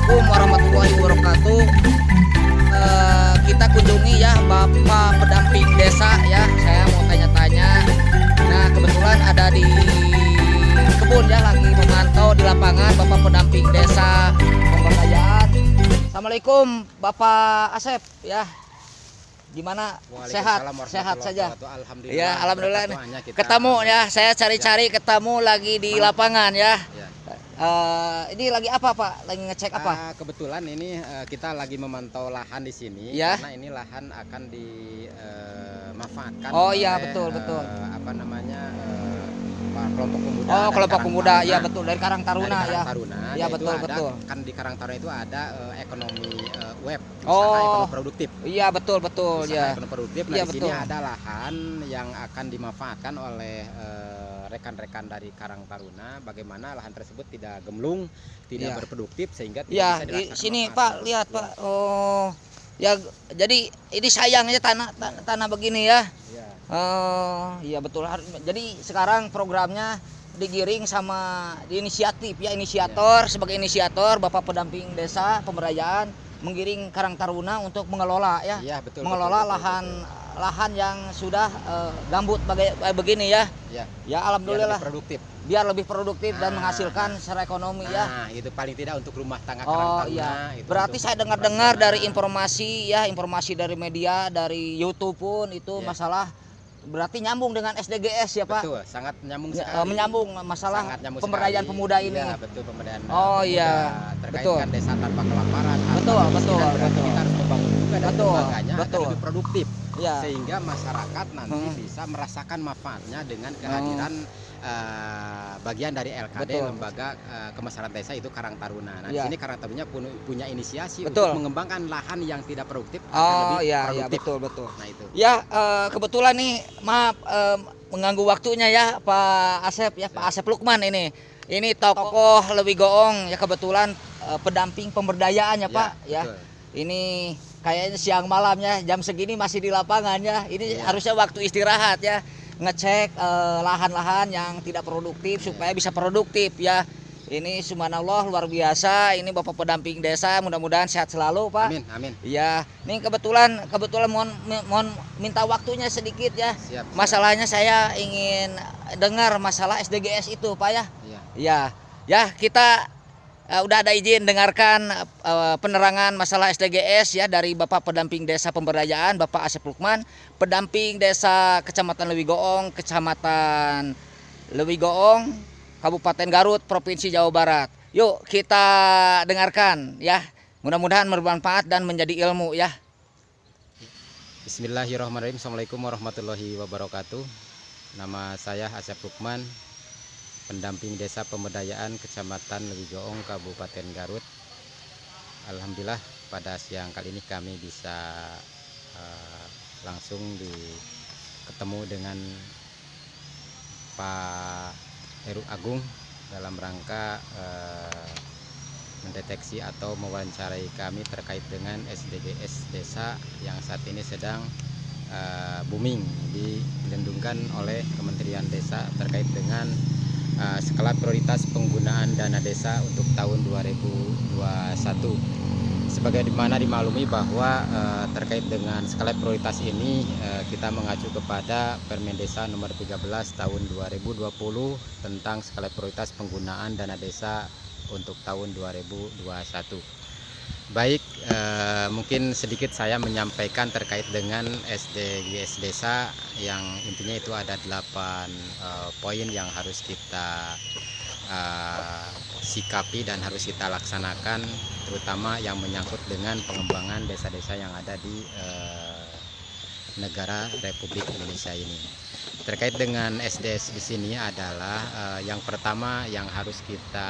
Assalamualaikum warahmatullahi wabarakatuh. Kita kunjungi ya Bapak pendamping desa ya. Saya mau tanya-tanya. Nah kebetulan ada di kebun ya, lagi memantau di lapangan Bapak pendamping desa pemberdayaan. Assalamualaikum Bapak Asep ya. Gimana, sehat saja? Alhamdulillah. Ya, alhamdulillah. Ketemu ya, saya cari-cari ketemu lagi di lapangan ya. Ini lagi apa Pak? Lagi ngecek apa? Kebetulan ini kita lagi memantau lahan di sini ya? Karena ini lahan akan dimanfaatkan. Oh iya, betul. Apa namanya? Kelompok pemuda. Oh, kelompok pemuda. Iya betul, dari Karang Taruna ya. Iya betul. Kan di Karang Taruna itu ada ekonomi web, usaha ekonomi produktif. Iya betul ya. Ekonomi produktif. Nah, di sini ada lahan yang akan dimanfaatkan oleh rekan-rekan dari Karang Taruna. Bagaimana lahan tersebut tidak gemulung, tidak berproduktif sehingga tidak bisa dilaksanakan. Sini Pak, lihat Pak. Oh. Ya, jadi ini sayangnya tanah begini ya. Iya betul. Jadi sekarang programnya digiring sama inisiatif ya, sebagai inisiator Bapak pendamping desa pemberdayaan menggiring Karang Taruna untuk mengelola ya. Iya, betul. Mengelola lahan yang sudah gambut begini ya. Ya alhamdulillah. Biar lebih produktif dan menghasilkan secara ekonomi ya. Nah, itu paling tidak untuk rumah tangga Karang Taruna. Iya. Berarti saya dengar dari informasi dari media, dari YouTube pun itu masalah. Berarti nyambung dengan SDGs ya Pak? Betul, sangat nyambung sekali. Menyambung masalah pemberdayaan pemuda ini. Iya, betul, pemberdayaan pemuda. Terkait dengan desa tanpa kelaparan. Betul. Kita harus membangun juga dan lembaganya agar lebih produktif. Ya. Sehingga masyarakat nanti bisa merasakan manfaatnya dengan kehadiran bagian dari LKD, lembaga kemasyarakatan desa itu Karang Taruna. Nah, di sini Karang Taruna punya inisiasi untuk mengembangkan lahan yang tidak produktif agar lebih produktif. Betul. Nah, itu. Ya, kebetulan nih, maaf mengganggu waktunya ya Pak Asep ya, Pak Asep Lukman ini. Ini tokoh Leuwi Goong ya, kebetulan pendamping pemberdayaan ya Pak ya. Betul. Ini kayaknya siang malam ya, jam segini masih di lapangan ya. Ini harusnya waktu istirahat ya. Ngecek lahan-lahan yang tidak produktif supaya bisa produktif ya. Ini subhanallah luar biasa. Ini Bapak pendamping desa, mudah-mudahan sehat selalu Pak. Amin. Ya, ini kebetulan mohon minta waktunya sedikit ya. Siap. Masalahnya saya ingin dengar masalah SDGs itu Pak ya. Ya, kita udah ada izin dengarkan penerangan masalah SDGs ya dari Bapak pendamping desa pemberdayaan Bapak Asep Lukman, pendamping desa Kecamatan Leuwi Goong, Kecamatan Leuwi Goong, Kabupaten Garut, Provinsi Jawa Barat. Yuk kita dengarkan ya. Mudah-mudahan bermanfaat dan menjadi ilmu ya. Bismillahirrahmanirrahim. Assalamualaikum warahmatullahi wabarakatuh. Nama saya Asep Lukman, pendamping desa pemberdayaan Kecamatan Leuwi Goong, Kabupaten Garut. Alhamdulillah pada siang kali ini kami bisa langsung ketemu dengan Pak Heru Agung dalam rangka mendeteksi atau mewawancarai kami terkait dengan SDGs desa yang saat ini sedang booming dilindungkan oleh Kementerian Desa terkait dengan skala prioritas penggunaan dana desa untuk tahun 2021. Sebagaimana dimaklumi bahwa terkait dengan skala prioritas ini kita mengacu kepada Permen Desa nomor 13 tahun 2020 tentang skala prioritas penggunaan dana desa untuk tahun 2021. Baik, mungkin sedikit saya menyampaikan terkait dengan SDGs desa yang intinya itu ada 8 poin yang harus kita sikapi dan harus kita laksanakan, terutama yang menyangkut dengan pengembangan desa-desa yang ada di negara Republik Indonesia ini. Terkait dengan SDS di sini adalah yang pertama yang harus kita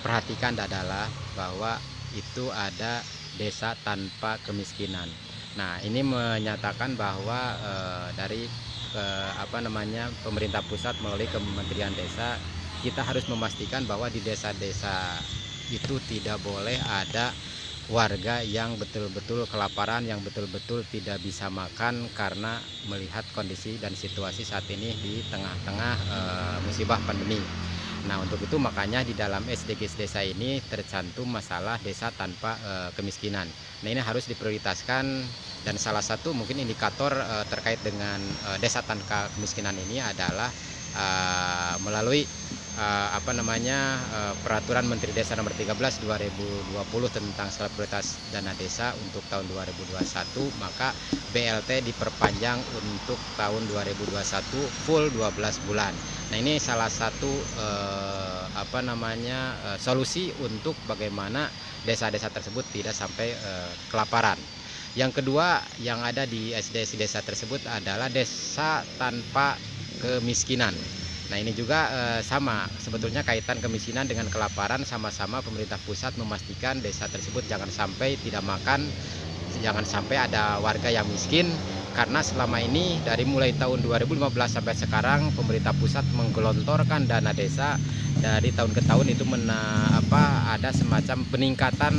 perhatikan adalah bahwa itu ada desa tanpa kemiskinan. Nah, ini menyatakan bahwa dari pemerintah pusat melalui Kementerian Desa, kita harus memastikan bahwa di desa-desa itu tidak boleh ada warga yang betul-betul kelaparan, yang betul-betul tidak bisa makan karena melihat kondisi dan situasi saat ini di tengah-tengah musibah pandemi. Nah, untuk itu makanya di dalam SDGs desa ini tercantum masalah desa tanpa kemiskinan. Nah, ini harus diprioritaskan, dan salah satu mungkin indikator terkait dengan desa tanpa kemiskinan ini adalah melalui Peraturan Menteri Desa Nomor 13 2020 tentang skala prioritas dana desa untuk tahun 2021, maka BLT diperpanjang untuk tahun 2021 full 12 bulan. Nah, ini salah satu solusi untuk bagaimana desa-desa tersebut tidak sampai kelaparan. Yang kedua yang ada di SDGs desa tersebut adalah desa tanpa kemiskinan. Nah, ini juga sama sebetulnya, kaitan kemiskinan dengan kelaparan, sama-sama pemerintah pusat memastikan desa tersebut jangan sampai tidak makan, jangan sampai ada warga yang miskin, karena selama ini dari mulai tahun 2015 sampai sekarang pemerintah pusat menggelontorkan dana desa dari tahun ke tahun itu ada semacam peningkatan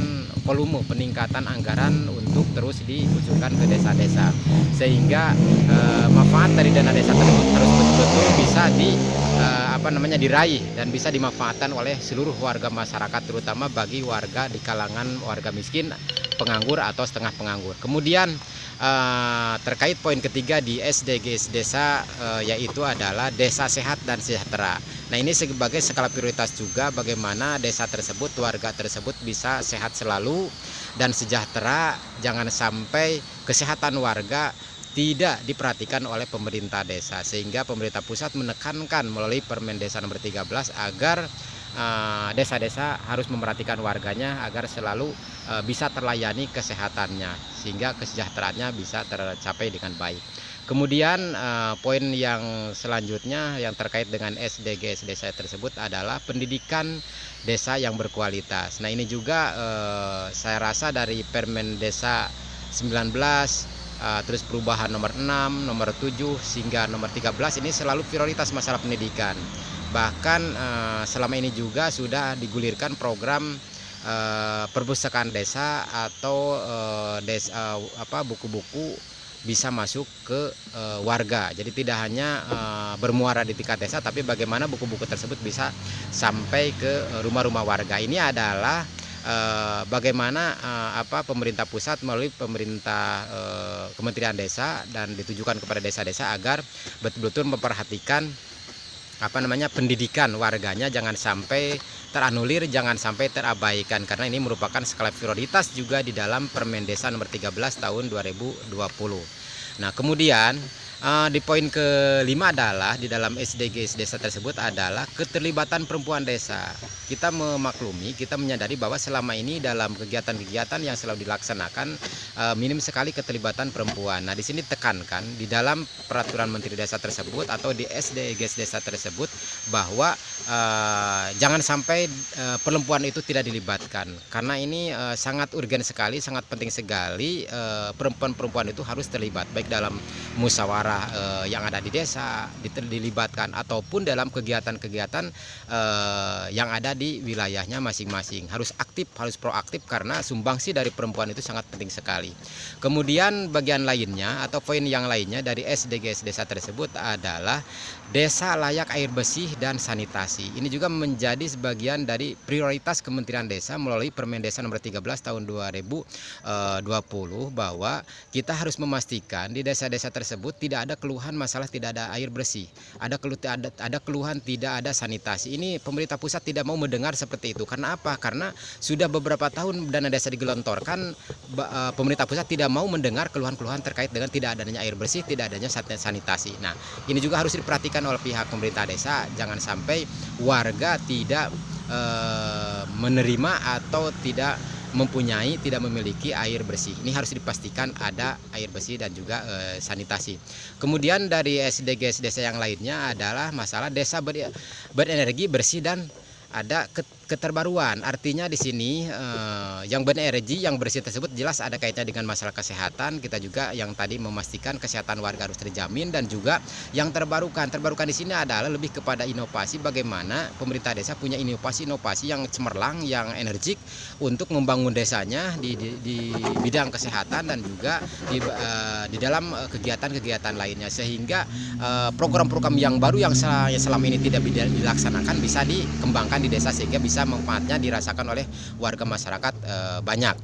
volume, peningkatan anggaran untuk terus diusulkan ke desa-desa, sehingga manfaat dari dana desa tersebut harus betul-betul bisa diraih dan bisa dimanfaatkan oleh seluruh warga masyarakat, terutama bagi warga di kalangan warga miskin, penganggur atau setengah penganggur. Kemudian terkait poin ketiga di SDGs desa yaitu adalah desa sehat dan sejahtera. Nah, ini sebagai skala prioritas juga, bagaimana desa tersebut, warga tersebut bisa sehat selalu dan sejahtera, jangan sampai kesehatan warga tidak diperhatikan oleh pemerintah desa, sehingga pemerintah pusat menekankan melalui Permen Desa Nomor 13 agar desa-desa harus memperhatikan warganya agar selalu bisa terlayani kesehatannya, sehingga kesejahteraannya bisa tercapai dengan baik. Kemudian poin yang selanjutnya yang terkait dengan SDGs desa tersebut adalah pendidikan desa yang berkualitas. Nah, ini juga saya rasa dari Permen Desa 19, terus perubahan nomor 6, nomor 7 hingga nomor 13 ini selalu prioritas masalah pendidikan. Bahkan selama ini juga sudah digulirkan program perpustakaan desa atau buku-buku bisa masuk ke warga. Jadi tidak hanya bermuara di tingkat desa, tapi bagaimana buku-buku tersebut bisa sampai ke rumah-rumah warga. Ini adalah bagaimana pemerintah pusat melalui pemerintah Kementerian Desa dan ditujukan kepada desa-desa agar betul-betul memperhatikan pendidikan warganya, jangan sampai teranulir, jangan sampai terabaikan, karena ini merupakan skala prioritas juga di dalam Permen Desa Nomor 13 tahun 2020. Nah, kemudian di poin kelima adalah di dalam SDGs desa tersebut adalah keterlibatan perempuan desa. Kita memaklumi, kita menyadari bahwa selama ini dalam kegiatan-kegiatan yang selalu dilaksanakan minim sekali keterlibatan perempuan. Nah, di sini tekankan di dalam Peraturan Menteri Desa tersebut atau di SDGs desa tersebut bahwa jangan sampai perempuan itu tidak dilibatkan, karena ini sangat urgen sekali, sangat penting sekali perempuan-perempuan itu harus terlibat baik dalam musyawarah yang ada di desa, dilibatkan, ataupun dalam kegiatan-kegiatan yang ada di wilayahnya masing-masing. Harus aktif, harus proaktif, karena sumbangsi dari perempuan itu sangat penting sekali. Kemudian bagian lainnya atau poin yang lainnya dari SDGs desa tersebut adalah desa layak air bersih dan sanitasi. Ini juga menjadi sebagian dari prioritas Kementerian Desa melalui Permen Desa Nomor 13 tahun 2020, bahwa kita harus memastikan di desa-desa tersebut tidak ada keluhan masalah tidak ada air bersih, ada keluhan tidak ada sanitasi. Ini pemerintah pusat tidak mau mendengar seperti itu. Karena apa? Karena sudah beberapa tahun dana desa digelontorkan, pemerintah pusat tidak mau mendengar keluhan-keluhan terkait dengan tidak adanya air bersih, tidak adanya sanitasi. Nah, ini juga harus diperhatikan oleh pihak pemerintah desa, jangan sampai warga tidak menerima atau tidak memiliki air bersih. Ini harus dipastikan ada air bersih dan juga sanitasi. Kemudian dari SDGs desa yang lainnya adalah masalah desa berenergi bersih dan ada keterbaruan. Artinya di sini yang berenergi yang bersih tersebut jelas ada kaitannya dengan masalah kesehatan. Kita juga yang tadi memastikan kesehatan warga harus terjamin, dan juga yang terbarukan. Terbarukan di sini adalah lebih kepada inovasi, bagaimana pemerintah desa punya inovasi-inovasi yang cemerlang, yang energik untuk membangun desanya di bidang kesehatan dan juga di dalam kegiatan-kegiatan lainnya, sehingga program-program yang baru yang selama ini tidak dilaksanakan bisa dikembangkan di desa, sehingga bisa manfaatnya dirasakan oleh warga masyarakat banyak.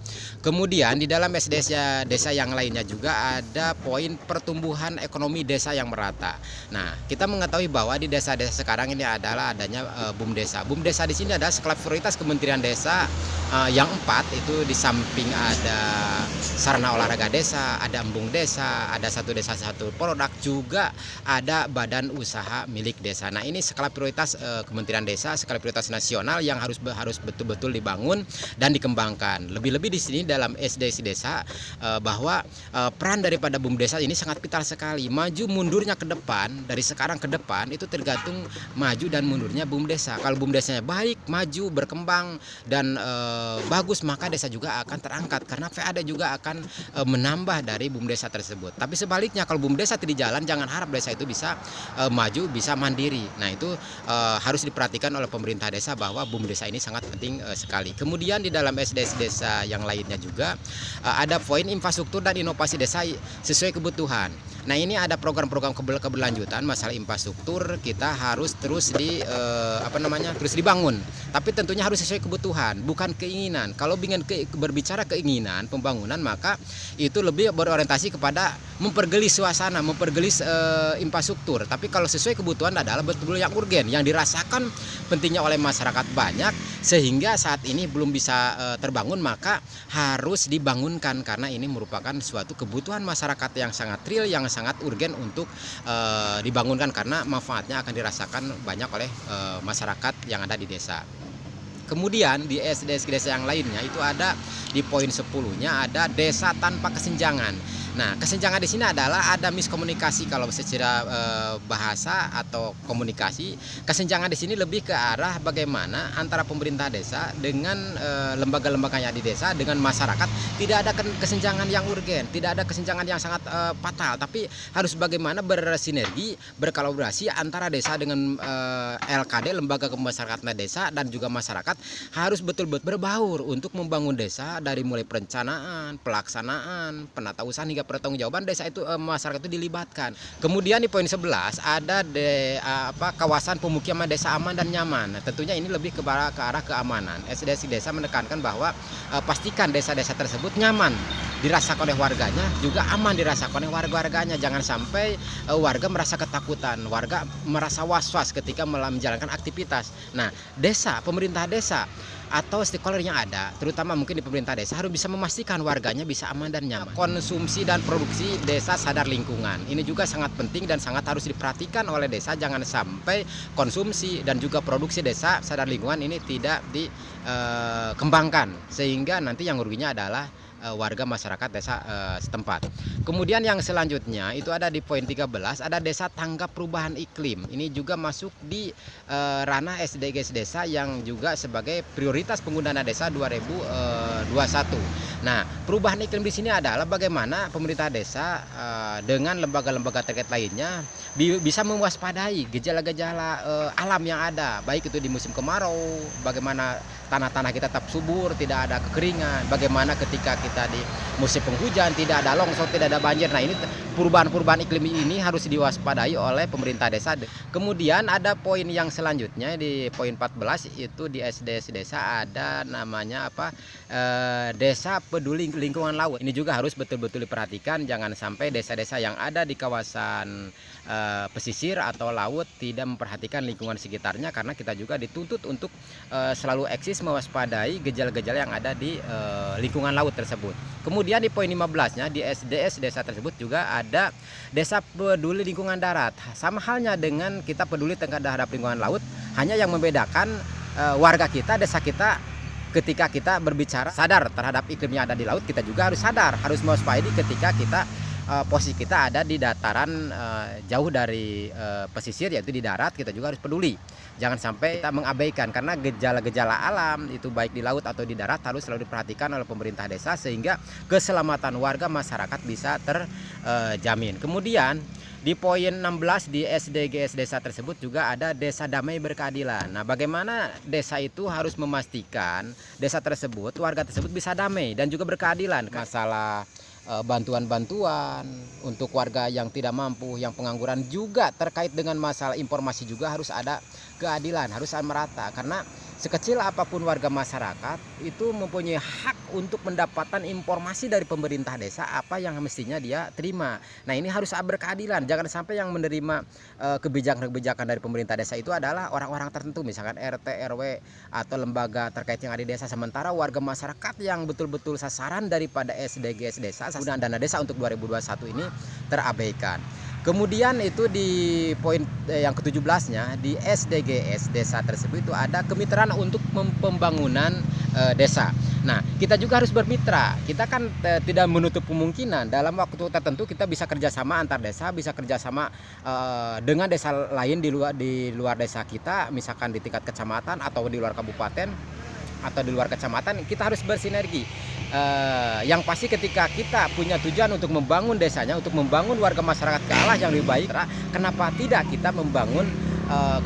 Kemudian di dalam SDGs desa yang lainnya juga ada poin pertumbuhan ekonomi desa yang merata. Nah, kita mengetahui bahwa di desa-desa sekarang ini adalah adanya BUMDesa. BUMDesa di sini adalah skala prioritas Kementerian Desa yang 4, itu di samping ada sarana olahraga desa, ada embung desa, ada satu desa satu produk, juga ada badan usaha milik desa. Nah, ini skala prioritas Kementerian Desa, skala prioritas nasional yang harus betul-betul dibangun dan dikembangkan. Lebih-lebih di sini dalam SDGs desa bahwa peran daripada BUMDesa ini sangat vital sekali. Maju mundurnya ke depan, dari sekarang ke depan itu tergantung maju dan mundurnya BUMDesa. Kalau BUMDesanya baik, maju, berkembang dan bagus, maka desa juga akan terangkat, karena VAD juga akan menambah dari BUMDesa tersebut. Tapi sebaliknya, kalau BUMDesa tidak jalan, jangan harap desa itu bisa maju, bisa mandiri. Nah, itu harus diperhatikan oleh pemerintah desa bahwa BUMDesa ini sangat penting sekali. Kemudian di dalam SDGs desa yang lainnya juga ada poin infrastruktur dan inovasi desa sesuai kebutuhan. Nah, ini ada program-program keberlanjutan masalah infrastruktur, kita harus terus terus dibangun. Tapi tentunya harus sesuai kebutuhan, bukan keinginan. Kalau berbicara keinginan pembangunan, maka itu lebih berorientasi kepada mempergelis suasana, mempergelis infrastruktur. Tapi kalau sesuai kebutuhan adalah betul-betul yang urgen, yang dirasakan pentingnya oleh masyarakat banyak, sehingga saat ini belum bisa terbangun, maka harus dibangunkan, karena ini merupakan suatu kebutuhan masyarakat yang sangat real, yang sangat urgen untuk dibangunkan, karena manfaatnya akan dirasakan banyak oleh masyarakat yang ada di desa. Kemudian di SDGs desa yang lainnya itu ada di poin 10-nya ada desa tanpa kesenjangan. Nah, kesenjangan di sini adalah ada miskomunikasi kalau secara bahasa atau komunikasi. Kesenjangan di sini lebih ke arah bagaimana antara pemerintah desa dengan lembaga-lembaganya di desa dengan masyarakat tidak ada kesenjangan yang urgen, tidak ada kesenjangan yang sangat fatal, tapi harus bagaimana bersinergi, berkolaborasi antara desa dengan LKD, lembaga kemasyarakatan desa, dan juga masyarakat harus betul-betul berbaur untuk membangun desa dari mulai perencanaan, pelaksanaan, penatausahaan hingga pertanggungjawaban desa itu, masyarakat itu dilibatkan. Kemudian di poin 11 ada kawasan pemukiman desa aman dan nyaman. Nah, tentunya ini lebih ke arah keamanan. SDGs desa menekankan bahwa pastikan desa-desa tersebut nyaman dirasakan oleh warganya, juga aman dirasakan oleh warga-warganya. Jangan sampai warga merasa ketakutan, warga merasa was-was ketika menjalankan aktivitas. Nah, desa, pemerintah desa atau stakeholder yang ada, terutama mungkin di pemerintah desa, harus bisa memastikan warganya bisa aman dan nyaman. Konsumsi dan produksi desa sadar lingkungan, ini juga sangat penting dan sangat harus diperhatikan oleh desa. Jangan sampai konsumsi dan juga produksi desa sadar lingkungan ini tidak dikembangkan, sehingga nanti yang ruginya adalah warga masyarakat desa setempat. Kemudian yang selanjutnya itu ada di poin 13, ada desa tanggap perubahan iklim. Ini juga masuk di ranah SDGs desa yang juga sebagai prioritas penggunaan desa 2021. Nah, perubahan iklim di sini adalah bagaimana pemerintah desa dengan lembaga-lembaga terkait lainnya bisa mewaspadai gejala-gejala alam yang ada, baik itu di musim kemarau, bagaimana tanah-tanah kita tetap subur, tidak ada kekeringan, bagaimana ketika kita di musim penghujan tidak ada longsor, tidak ada banjir. Nah, ini perubahan-perubahan iklim ini harus diwaspadai oleh pemerintah desa. Kemudian ada poin yang selanjutnya di poin 14, itu di SDGs desa ada namanya desa peduli lingkungan laut. Ini juga harus betul-betul diperhatikan, jangan sampai desa-desa yang ada di kawasan pesisir atau laut tidak memperhatikan lingkungan sekitarnya, karena kita juga dituntut untuk selalu eksis mewaspadai gejala-gejala yang ada di lingkungan laut tersebut. Kemudian di poin 15-nya di SDGs desa tersebut juga ada desa peduli lingkungan darat. Sama halnya dengan kita peduli terhadap lingkungan laut, hanya yang membedakan warga kita, desa kita, ketika kita berbicara sadar terhadap iklim yang ada di laut, kita juga harus sadar, harus mewaspadai ketika kita posisi kita ada di dataran jauh dari pesisir, yaitu di darat, kita juga harus peduli. Jangan sampai kita mengabaikan, karena gejala-gejala alam itu baik di laut atau di darat harus selalu diperhatikan oleh pemerintah desa sehingga keselamatan warga masyarakat bisa terjamin. Kemudian di poin 16 di SDGs desa tersebut juga ada desa damai berkeadilan. Nah, bagaimana desa itu harus memastikan desa tersebut, warga tersebut bisa damai dan juga berkeadilan. Masalah bantuan-bantuan untuk warga yang tidak mampu, yang pengangguran, juga terkait dengan masalah informasi juga harus ada keadilan, harus merata, karena sekecil apapun warga masyarakat itu mempunyai hak untuk mendapatkan informasi dari pemerintah desa apa yang mestinya dia terima. Nah, ini harus berkeadilan, jangan sampai yang menerima kebijakan-kebijakan dari pemerintah desa itu adalah orang-orang tertentu, misalkan RT, RW atau lembaga terkait yang ada di desa, sementara warga masyarakat yang betul-betul sasaran daripada SDGs desa, penggunaan dana desa untuk 2021 ini terabaikan. Kemudian itu di poin yang ke-17-nya di SDGs desa tersebut itu ada kemitraan untuk pembangunan desa. Nah, kita juga harus bermitra. Kita kan tidak menutup kemungkinan dalam waktu tertentu kita bisa kerjasama antar desa, bisa kerjasama dengan desa lain di luar desa kita, misalkan di tingkat kecamatan atau di luar kabupaten atau di luar kecamatan, kita harus bersinergi. Yang pasti ketika kita punya tujuan untuk membangun desanya, untuk membangun warga masyarakat ke arah yang lebih baik, kenapa tidak kita membangun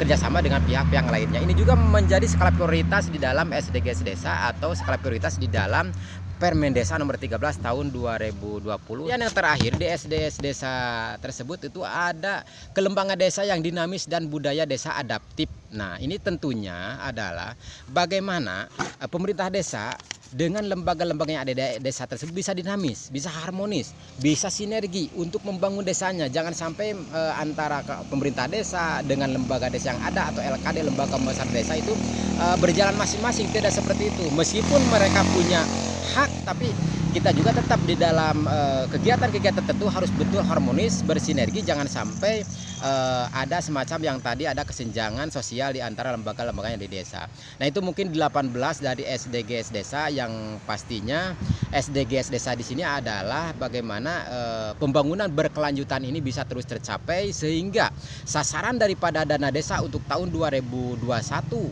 kerjasama dengan pihak-pihak lainnya. Ini juga menjadi skala prioritas di dalam SDGs desa atau skala prioritas di dalam Permen Desa nomor 13 tahun 2020. Dan yang terakhir di SDS desa tersebut itu ada kelembagaan desa yang dinamis dan budaya desa adaptif. Nah, ini tentunya adalah bagaimana pemerintah desa dengan lembaga-lembaga yang ada di desa tersebut bisa dinamis, bisa harmonis, bisa sinergi untuk membangun desanya. Jangan sampai antara pemerintah desa dengan lembaga desa yang ada atau LKD, lembaga besar desa itu berjalan masing-masing. Tidak seperti itu. Meskipun mereka punya hak, tapi kita juga tetap di dalam kegiatan-kegiatan tertentu harus betul harmonis, bersinergi. Jangan sampai ada semacam yang tadi ada kesenjangan sosial di antara lembaga-lembaganya di desa. Nah, itu mungkin 18 dari SDGs desa, yang pastinya SDGs desa di sini adalah bagaimana pembangunan berkelanjutan ini bisa terus tercapai sehingga sasaran daripada dana desa untuk tahun 2021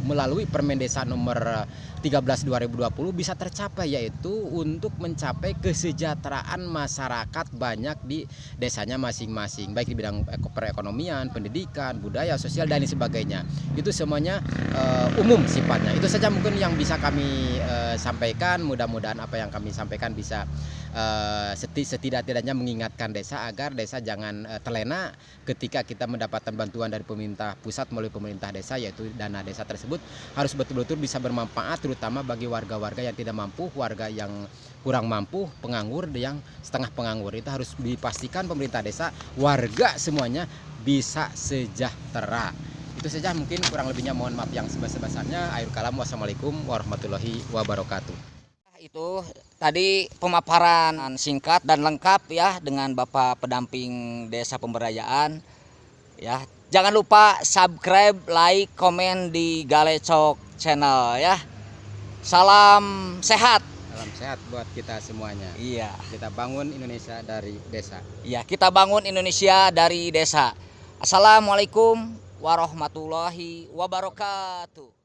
melalui Permen Desa nomor 13 2020 bisa tercapai, yaitu untuk mencapai kesejahteraan masyarakat banyak di desanya masing-masing, baik di bidang perekonomian, pendidikan, budaya, sosial dan sebagainya. Itu semuanya umum sifatnya. Itu saja mungkin yang bisa kami sampaikan. Mudah-mudahan apa yang kami sampaikan bisa setidak-tidaknya mengingatkan desa agar desa jangan terlena ketika kita mendapatkan bantuan dari pemerintah pusat melalui pemerintah desa, yaitu dana desa tersebut harus betul-betul bisa bermanfaat, terutama bagi warga-warga yang tidak mampu, warga yang kurang mampu, penganggur, yang setengah penganggur. Itu harus dipastikan pemerintah desa, warga semuanya bisa sejahtera. Itu saja, mungkin kurang lebihnya mohon maaf yang sebesar-besarnya. Akhir kalam, wassalamualaikum warahmatullahi wabarakatuh. Itu tadi pemaparan singkat dan lengkap ya dengan Bapak Pendamping Desa Pemberdayaan ya. Jangan lupa subscribe, like, komen di Galecok channel ya. Salam sehat. Salam sehat buat kita semuanya. Iya. Kita bangun Indonesia dari desa. Iya, kita bangun Indonesia dari desa. Assalamualaikum warahmatullahi wabarakatuh.